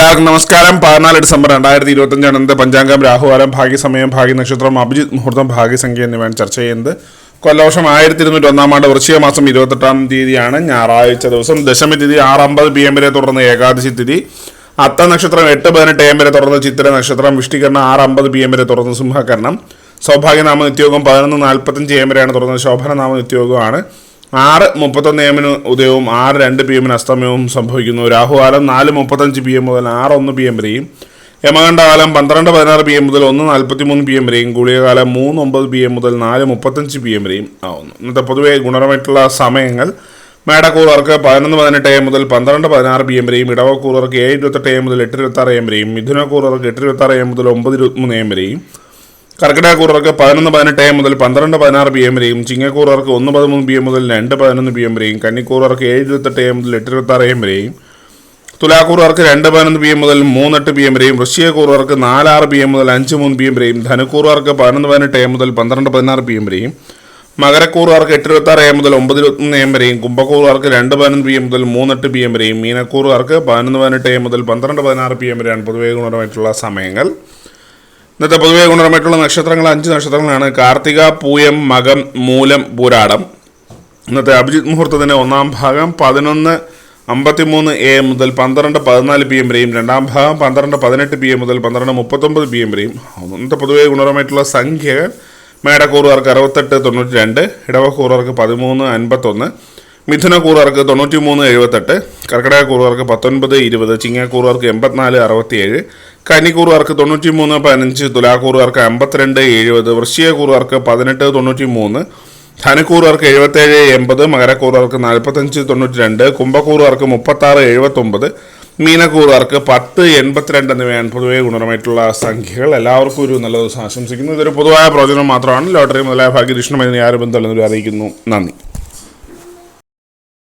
എല്ലാവർക്കും നമസ്കാരം. 14 ഡിസംബർ 2025 പഞ്ചാംഗം, രാഹുകാലം, ഭാഗ്യസമയം, ഭാഗ്യനക്ഷത്രം, അഭിജിത്ത് മുഹൂർത്തം, ഭാഗ്യസംഖ്യ എന്നിവയാണ് ചർച്ച ചെയ്യുന്നത്. കൊല്ലവർഷം 1201 ആണ്ട് വൃശ്ചിക മാസം 28 തീയതിയാണ് ഞായറാഴ്ച ദിവസം. ദശമി തിഥി 6:50 PM വരെ തുടർന്ന് ഏകാദശി തിഥി. അത്ത നക്ഷത്രം 8:18 AM വരെ തുടർന്ന് ചിത്തിര നക്ഷത്രം. വിഷ്ടികരണം 6:50 PM വരെ തുടർന്ന് സിംഹകരണം. സൗഭാഗ്യനാമ നിത്യയോഗം 11:45 AM വരെയാണ് തുടർന്നത്. ശോഭനനാമ നിത്യയോഗമാണ്. 6:31 AM ഉദയവും 6:02 PM അസ്തമയവും സംഭവിക്കുന്നു. രാഹുകാലം 4:35 PM മുതൽ 6:01 PM വരെയും, യമകണ്ഠകാലം 12:16 PM മുതൽ 1:43 PM വരെയും, ഗുളികകാലം 3:09 PM മുതൽ 4:35 PM വരെയും ആവുന്നു. ഇന്നത്തെ പൊതുവെ ഗുണപരമായിട്ടുള്ള സമയങ്ങൾ: മേടക്കൂറുകാർക്ക് 11:18 AM മുതൽ 12:16 PM വരെയും, ഇടവക്കൂറുകാർക്ക് 7:28 AM മുതൽ 8:26 AM വരെയും, മിഥുനക്കൂറുകാർക്ക് 8:26 AM മുതൽ 9:23 AM വരെയും, കർക്കിടകക്കൂറുകാർക്ക് 11:18 AM മുതൽ 12:16 PM വരെയും, ചിങ്ങക്കൂറുകാർക്ക് 1:13 PM മുതൽ 2:11 PM വരെയും, കന്നിക്കൂറുകാർക്ക് 7:28 AM മുതൽ 8:26 AM വരെയും, തുലാക്കൂറുകാർക്ക് 2:11 PM മുതൽ 3:08 PM വരെയും, വൃശ്ചികക്കൂറുകാർക്ക് 4:06 PM മുതൽ 5:03 PM വരെയും, ധനുക്കൂറുകാർക്ക് 11:18 AM മുതൽ 12:16 PM വരെയും, മകരക്കൂറുകാർക്ക് 8:26 AM മുതൽ 9:23 AM വരെയും, കുംഭക്കൂറുകാർക്ക് 2:11 PM മുതൽ 3:08 PM വരെയും, മീനക്കൂറുകാർക്ക് 11:18 AM മുതൽ 12:16 PM വരെയാണ് പൊതുവെ ഗുണപരമായിട്ടുള്ള സമയങ്ങൾ. ഇന്നത്തെ പൊതുവെ ഗുണപരമായിട്ടുള്ള നക്ഷത്രങ്ങൾ 5 നക്ഷത്രങ്ങളാണ്: കാർത്തിക, പൂയം, മകം, മൂലം, പൂരാടം. ഇന്നത്തെ അഭിജിത്ത് മുഹൂർത്തത്തിൻ്റെ ഒന്നാം ഭാഗം 11:53 AM മുതൽ 12:14 PM വരെയും, രണ്ടാം ഭാഗം 12:18 PM മുതൽ 12:39 PM വരെയും. ഇന്നത്തെ പൊതുവെ ഗുണപരമായിട്ടുള്ള സംഖ്യകൾ: മേടക്കൂറുകാർക്ക് 68-92, ഇടവക്കൂറുകാർക്ക് 13-51, മിഥുനക്കൂറുകാർക്ക് 93-78, കർക്കിടകക്കൂറുകാർക്ക് 19-20, ചിങ്ങക്കൂറുകാർക്ക് 84-67, കന്നിക്കൂറുകാർക്ക് 93-15, തുലാക്കൂറുകാർക്ക് 52-70, വൃശ്ചികക്കൂറുകാർക്ക് 18-93, ധനുക്കൂറുകാർക്ക് 77-80, മകരക്കൂറുകാർക്ക് 45-92, കുംഭക്കൂറുകാർക്ക് 36-79, മീനക്കൂറുകാർക്ക് 10-82 എന്നിവയാണ് പൊതുവെ ഗുണപരമായിട്ടുള്ള സംഖ്യകൾ. എല്ലാവർക്കും ഒരു നല്ല ദിവസം ആശംസിക്കുന്നു. ഇതൊരു പൊതുവായ പ്രവചനം മാത്രമാണ്. ലോട്ടറി മുതലായ ഭാഗ്യദൃഷ്ണമായി ആരും ബന്ധം അറിയിക്കുന്നു. നന്ദി.